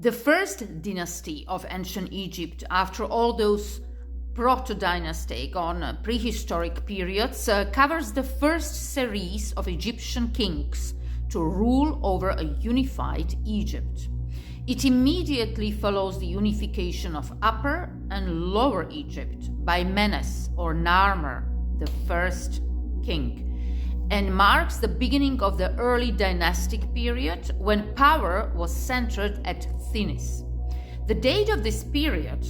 The first dynasty of ancient Egypt, after all those proto-dynastic on prehistoric periods, covers the first series of Egyptian kings to rule over a unified Egypt. It immediately follows the unification of Upper and Lower Egypt by Menes or Narmer, the first king, and marks the beginning of the early dynastic period when power was centered at Thinis. The date of this period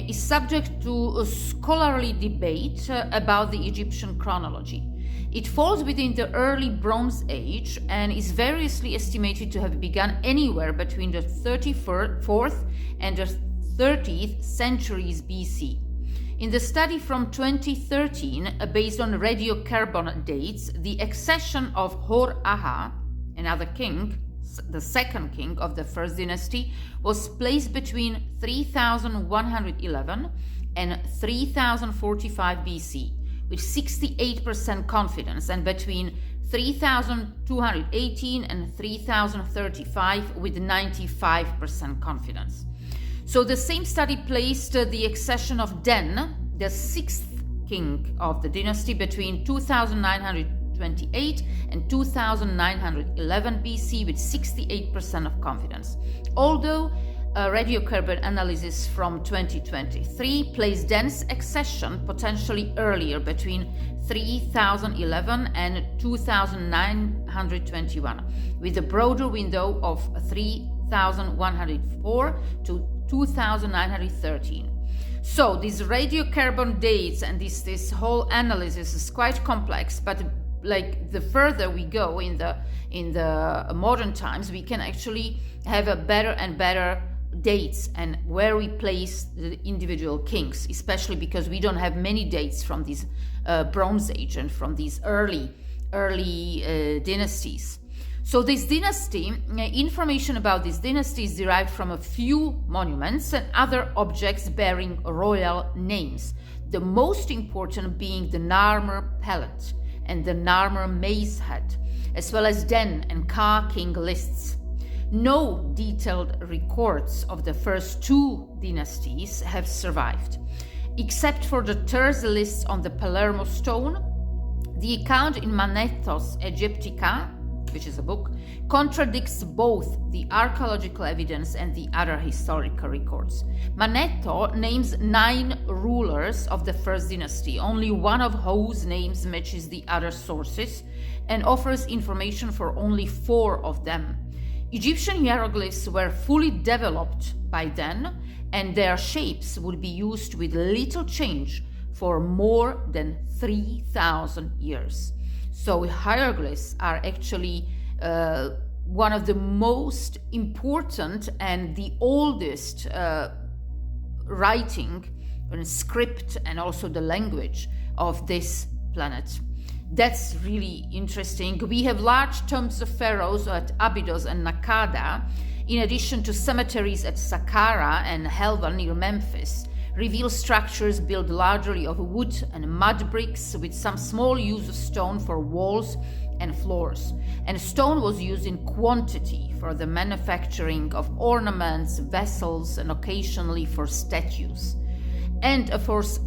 is subject to a scholarly debate about the Egyptian chronology. It falls within the early Bronze Age and is variously estimated to have begun anywhere between the 34th and the 30th centuries BC. In the study from 2013, based on radiocarbon dates, the accession of Hor-Aha, another king, the second king of the first dynasty, was placed between 3111 and 3045 BC with 68% confidence, and between 3218 and 3035 with 95% confidence. So the same study placed the accession of Den, the sixth king of the dynasty, between 2928 and 2911 BC with 68% of confidence. Although a radiocarbon analysis from 2023 placed Den's accession potentially earlier, between 3011 and 2921, with a broader window of 3104 to 2913. So these radiocarbon dates and this whole analysis is quite complex, but like the further we go in the modern times, we can actually have a better and better dates and where we place the individual kings, especially because we don't have many dates from these Bronze Age and from these early dynasties. So this dynasty, information about this dynasty is derived from a few monuments and other objects bearing royal names, the most important being the Narmer pellet and the Narmer mace head, as well as Den and Ka king lists. No detailed records of the first two dynasties have survived. Except for the terse lists on the Palermo stone, the account in Manetho's Egyptica, which is a book, contradicts both the archaeological evidence and the other historical records. Manetho names 9 rulers of the first dynasty, only one of whose names matches the other sources, and offers information for only 4 of them. Egyptian hieroglyphs were fully developed by then, and their shapes would be used with little change for more than 3,000 years. So hieroglyphs are actually one of the most important and the oldest writing and script and also the language of this planet. That's really interesting. We have large tombs of pharaohs at Abydos and Nakada, in addition to cemeteries at Saqqara and Helva near Memphis, reveal structures built largely of wood and mud bricks with some small use of stone for walls and floors. And stone was used in quantity for the manufacturing of ornaments, vessels, and occasionally for statues. And of course,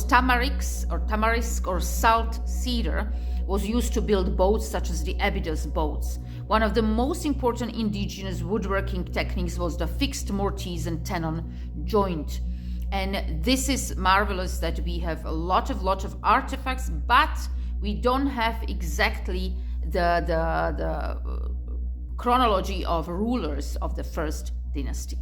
tamarisk or salt cedar was used to build boats such as the Abydos boats. One of the most important indigenous woodworking techniques was the fixed mortise and tenon joint. And this is marvelous that we have a lot of artifacts, but we don't have exactly the chronology of rulers of the first dynasty.